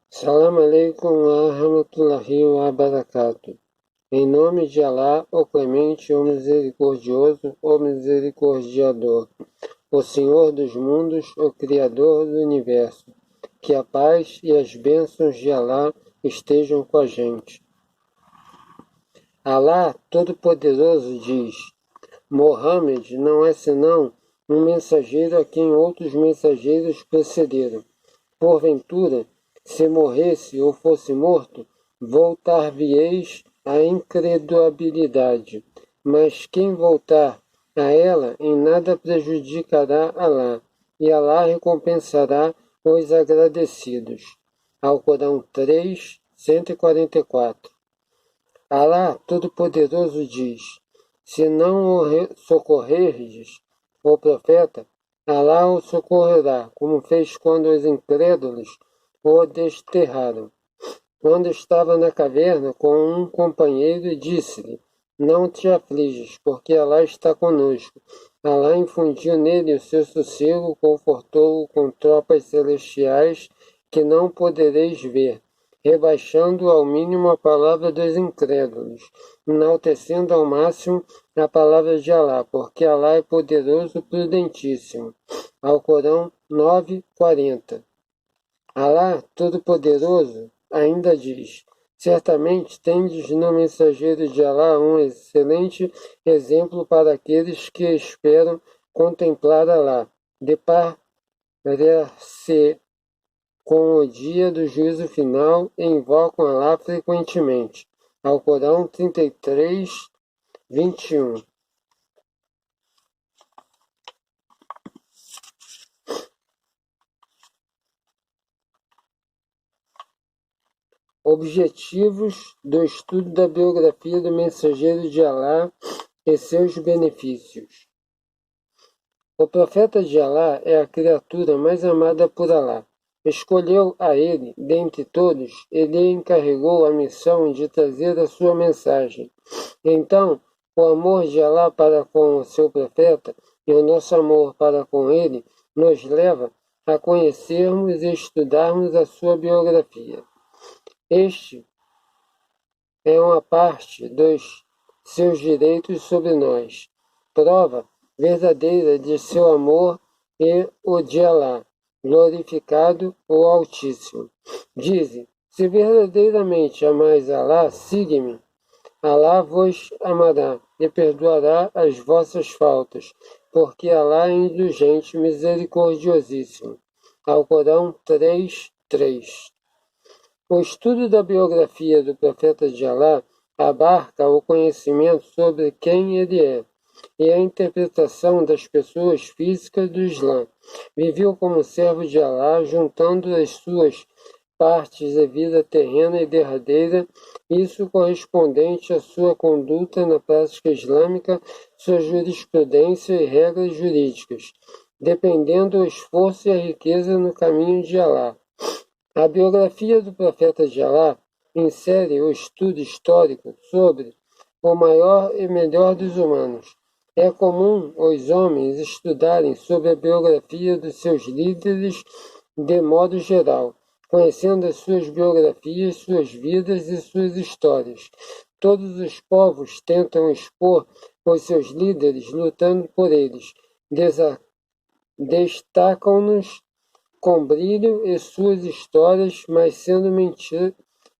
Salam aleikum wa rahmatullahi wa barakatuh. Em nome de Alá, o clemente, o misericordioso, o misericordiador, o Senhor dos mundos, o Criador do universo. Que a paz e as bênçãos de Alá estejam com a gente. Alá Todo-Poderoso diz: Mohammed não é senão um mensageiro a quem outros mensageiros precederam. Porventura, se morresse ou fosse morto, voltar-vieis à incredulidade. Mas quem voltar a ela em nada prejudicará Alá, e Alá recompensará os agradecidos. Alcorão 3, 144. Alá Todo-Poderoso diz: Se não o socorrerdes, o profeta, Alá o socorrerá, como fez quando os incrédulos o desterraram. Quando estava na caverna com um companheiro, disse-lhe: Não te afliges, porque Alá está conosco. Alá infundiu nele o seu sossego, confortou-o com tropas celestiais que não podereis ver, rebaixando ao mínimo a palavra dos incrédulos, enaltecendo ao máximo a palavra de Alá, porque Alá é poderoso, prudentíssimo. Alcorão 9:40. Alá Todo-Poderoso ainda diz: Certamente tendes no mensageiro de Alá um excelente exemplo para aqueles que esperam contemplar Alá, deparar-se com o dia do juízo final e invocam Alá frequentemente. Alcorão 33, 21. Objetivos do estudo da biografia do mensageiro de Alá e seus benefícios. O profeta de Alá é a criatura mais amada por Alá. Escolheu a ele, dentre todos, e lhe encarregou a missão de trazer a sua mensagem. Então, o amor de Alá para com o seu profeta e o nosso amor para com ele nos leva a conhecermos e estudarmos a sua biografia. Este é uma parte dos seus direitos sobre nós, prova verdadeira de seu amor e o de Alá, glorificado o Altíssimo. Dize: se verdadeiramente amais Alá, siga-me. Alá vos amará e perdoará as vossas faltas, porque Alá é indulgente, misericordiosíssimo. Alcorão 3, 3. O estudo da biografia do profeta de Alá abarca o conhecimento sobre quem ele é e a interpretação das pessoas físicas do Islã. Viveu como servo de Alá, juntando as suas partes de vida terrena e derradeira, isso correspondente à sua conduta na prática islâmica, sua jurisprudência e regras jurídicas, dependendo do esforço e a riqueza no caminho de Alá. A biografia do profeta de Alá insere o estudo histórico sobre o maior e melhor dos humanos. É comum os homens estudarem sobre a biografia dos seus líderes de modo geral, conhecendo as suas biografias, suas vidas e suas histórias. Todos os povos tentam expor os seus líderes lutando por eles. Destacam-nos com brilho e suas histórias, mas sendo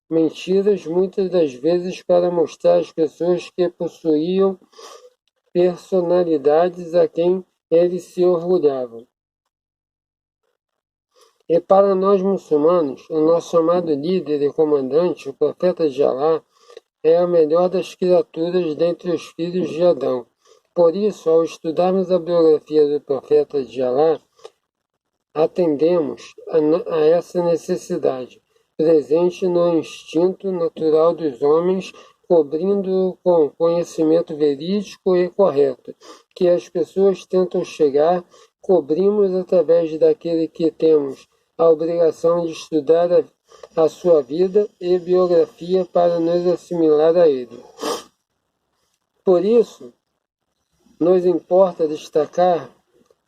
mentiras muitas das vezes para mostrar às pessoas que possuíam personalidades a quem eles se orgulhavam. E para nós muçulmanos, o nosso amado líder e comandante, o profeta de Alá, é a melhor das criaturas dentre os filhos de Adão. Por isso, ao estudarmos a biografia do profeta de Alá, atendemos a essa necessidade, presente no instinto natural dos homens, cobrindo-o com conhecimento verídico e correto, que as pessoas tentam chegar, cobrimos através daquele que temos a obrigação de estudar a sua vida e biografia para nos assimilar a ele. Por isso, nos importa destacar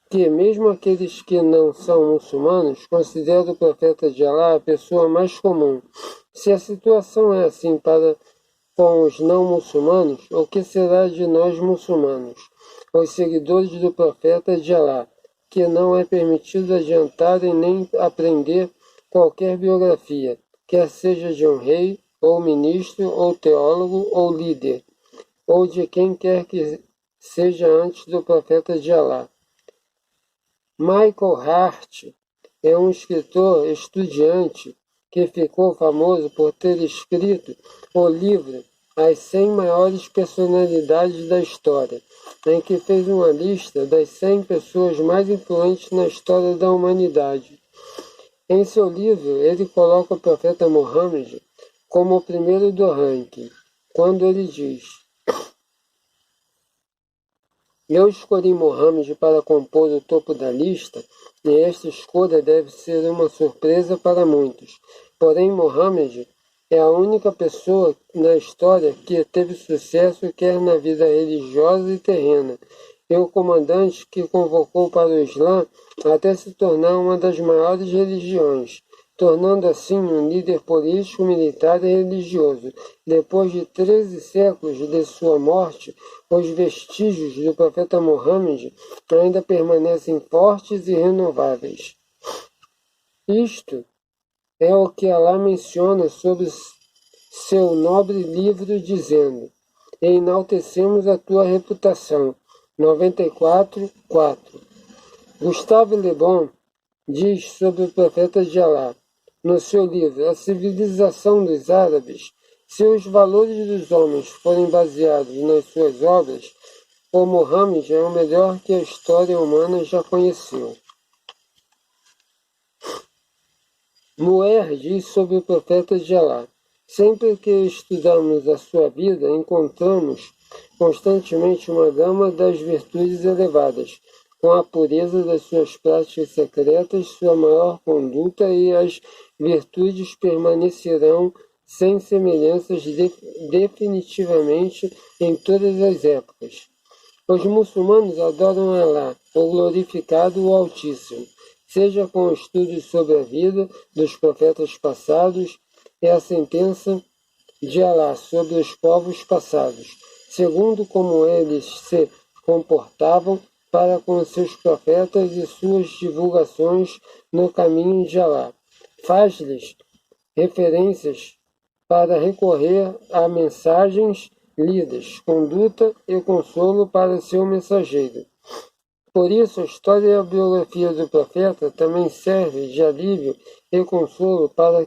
que, mesmo aqueles que não são muçulmanos, consideram o profeta de Alá a pessoa mais comum. Se a situação é assim para com os não muçulmanos, o que será de nós muçulmanos, os seguidores do profeta de Alá, que não é permitido adiantar e nem aprender qualquer biografia, quer seja de um rei, ou ministro, ou teólogo, ou líder, ou de quem quer que seja antes do profeta de Alá. Michael Hart é um escritor estudiante que ficou famoso por ter escrito o livro As 100 Maiores Personalidades da História, em que fez uma lista das 100 pessoas mais influentes na história da humanidade. Em seu livro, ele coloca o profeta Muhammad como o primeiro do ranking, quando ele diz: eu escolhi Muhammad para compor o topo da lista, e esta escolha deve ser uma surpresa para muitos. Porém, Muhammad é a única pessoa na história que teve sucesso quer na vida religiosa e terrena, e o comandante que convocou para o Islã até se tornar uma das maiores religiões, tornando assim um líder político, militar e religioso. Depois de 13 séculos de sua morte, os vestígios do profeta Muhammad ainda permanecem fortes e renováveis. Isto é o que Alá menciona sobre seu nobre livro, dizendo: enaltecemos a tua reputação. 94:4. Gustave Le Bon diz sobre o profeta de Alá, no seu livro A Civilização dos Árabes: se os valores dos homens forem baseados nas suas obras, o Muhammad é o melhor que a história humana já conheceu. Muer diz sobre o profeta de Alá: sempre que estudamos a sua vida, encontramos constantemente uma gama das virtudes elevadas, com a pureza das suas práticas secretas, sua maior conduta, e as virtudes permanecerão sem semelhanças definitivamente em todas as épocas. Os muçulmanos adoram Alá, o glorificado, o Altíssimo, seja com estudos sobre a vida dos profetas passados e a sentença de Alá sobre os povos passados, segundo como eles se comportavam para com seus profetas e suas divulgações no caminho de Alá. Faz-lhes referências para recorrer a mensagens lidas, conduta e consolo para seu mensageiro. Por isso, a história e a biografia do profeta também serve de alívio e consolo para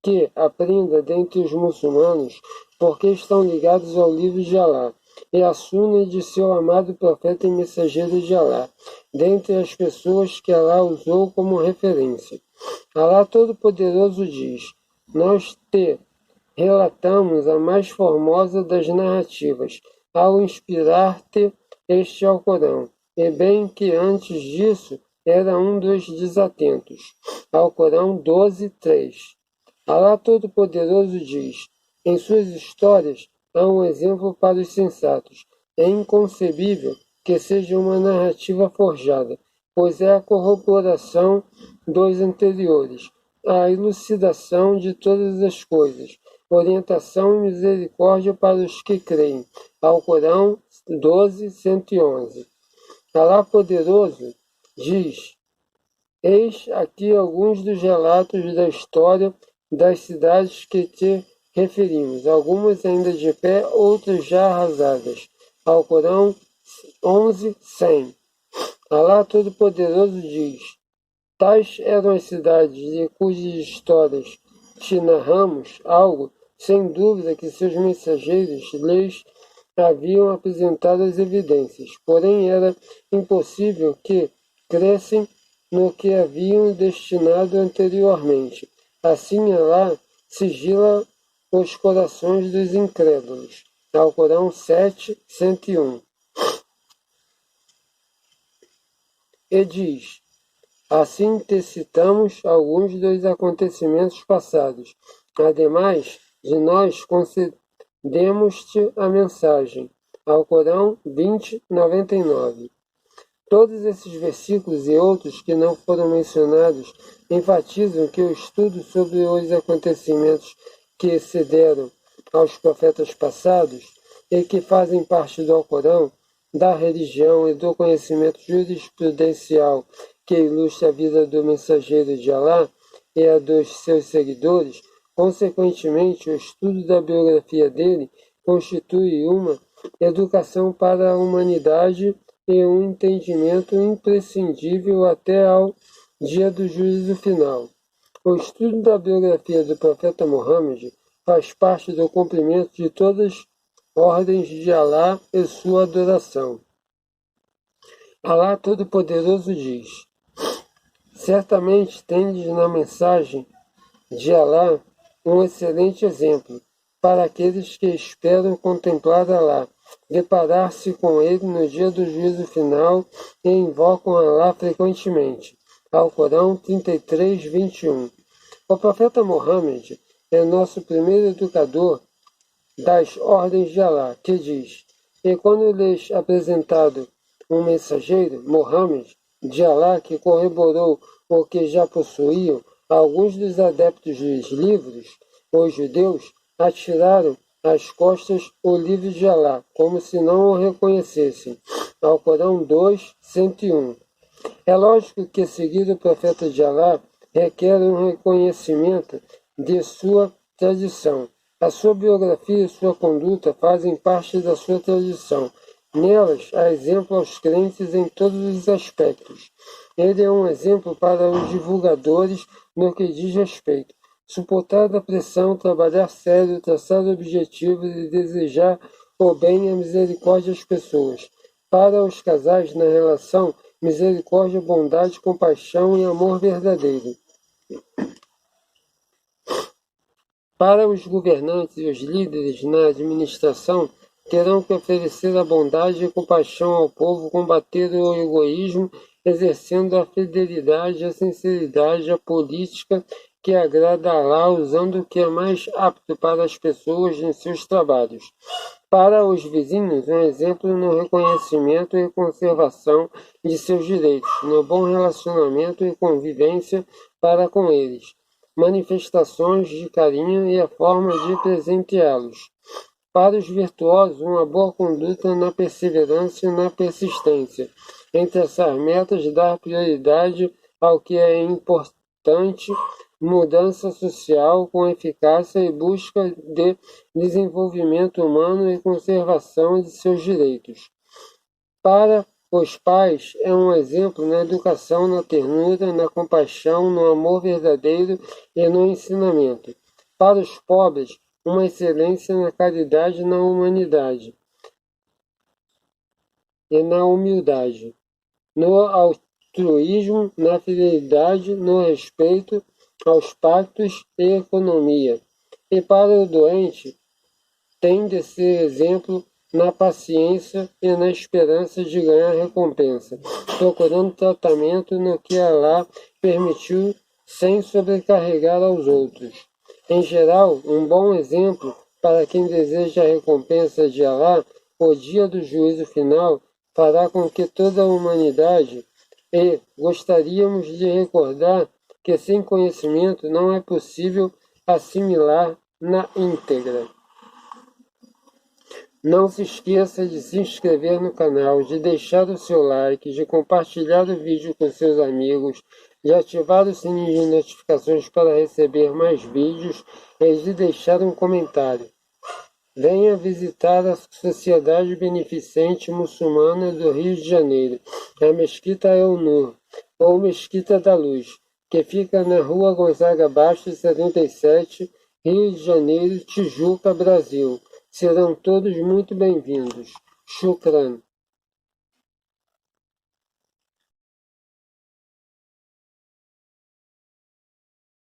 que aprenda dentre os muçulmanos, porque estão ligados ao livro de Alá e à suna de seu amado profeta e mensageiro de Alá, dentre as pessoas que Alá usou como referência. Alá Todo-Poderoso diz: nós te relatamos a mais formosa das narrativas, ao inspirar-te este Alcorão, e bem que antes disso era um dos desatentos. Alcorão 12:3. Alá Todo-Poderoso diz: em suas histórias há um exemplo para os sensatos. É inconcebível que seja uma narrativa forjada, pois é a corroboração dos anteriores, a elucidação de todas as coisas, orientação e misericórdia para os que creem. Alcorão 12:111. Alá Poderoso diz: eis aqui alguns dos relatos da história das cidades que te referimos, algumas ainda de pé, outras já arrasadas. Alcorão 11:100. Alá Todo-Poderoso diz: tais eram as cidades de cujas histórias te narramos algo, sem dúvida que seus mensageiros lhes haviam apresentado as evidências, porém era impossível que crescem no que haviam destinado anteriormente. Assim Alá sigila os corações dos incrédulos. Alcorão 7:101. E diz: assim te citamos alguns dos acontecimentos passados. Ademais de nós concedemos-te a mensagem. Alcorão 20:99. Todos esses versículos e outros que não foram mencionados enfatizam que o estudo sobre os acontecimentos que excederam aos profetas passados e que fazem parte do Alcorão, da religião e do conhecimento jurisprudencial que ilustra a vida do mensageiro de Alá e a dos seus seguidores, consequentemente, o estudo da biografia dele constitui uma educação para a humanidade e um entendimento imprescindível até ao dia do juízo final. O estudo da biografia do profeta Muhammad faz parte do cumprimento de todas as ordens de Alá e sua adoração. Alá Todo-Poderoso diz: certamente tendes na mensagem de Alá um excelente exemplo para aqueles que esperam contemplar Alá, deparar-se com ele no dia do juízo final e invocam Alá frequentemente. Alcorão 33, 21. O profeta Muhammad é nosso primeiro educador das ordens de Alá, que diz: e quando lhes apresentado um mensageiro, Muhammad, de Alá, que corroborou o que já possuíam, alguns dos adeptos dos livros, os judeus, atiraram às costas o livro de Alá, como se não o reconhecessem. Alcorão 2, 101. É lógico que seguir o profeta de Alá requer um reconhecimento de sua tradição. A sua biografia e sua conduta fazem parte da sua tradição. Nelas há exemplo aos crentes em todos os aspectos. Ele é um exemplo para os divulgadores no que diz respeito. Suportar a pressão, trabalhar sério, traçar objetivos e desejar o bem e a misericórdia às pessoas. Para os casais na relação, misericórdia, bondade, compaixão e amor verdadeiro. Para os governantes e os líderes na administração, terão que oferecer a bondade e compaixão ao povo, combater o egoísmo, exercendo a fidelidade e a sinceridade à política que agrada a Alá, usando o que é mais apto para as pessoas em seus trabalhos. Para os vizinhos, um exemplo no reconhecimento e conservação de seus direitos, no bom relacionamento e convivência para com eles, manifestações de carinho e a forma de presenteá-los. Para os virtuosos, uma boa conduta na perseverança e na persistência. Em traçar metas, dar prioridade ao que é importante, mudança social com eficácia e busca de desenvolvimento humano e conservação de seus direitos. Para os pais, é um exemplo na educação, na ternura, na compaixão, no amor verdadeiro e no ensinamento. Para os pobres, uma excelência na caridade e na humanidade e na humildade, no altruísmo, na fidelidade, no respeito aos pactos e economia. E para o doente, tem de ser exemplo na paciência e na esperança de ganhar recompensa, procurando tratamento no que Alá permitiu sem sobrecarregar aos outros. Em geral, um bom exemplo para quem deseja a recompensa de Alá, o dia do juízo final, fará com que toda a humanidade, e gostaríamos de recordar que sem conhecimento não é possível assimilar na íntegra. Não se esqueça de se inscrever no canal, de deixar o seu like, de compartilhar o vídeo com seus amigos, de ativar o sininho de notificações para receber mais vídeos e de deixar um comentário. Venha visitar a Sociedade Beneficente Muçulmana do Rio de Janeiro, a Mesquita El Nur, ou Mesquita da Luz, que fica na Rua Gonzaga Bastos, 77, Rio de Janeiro, Tijuca, Brasil. Serão todos muito bem-vindos. Shukran.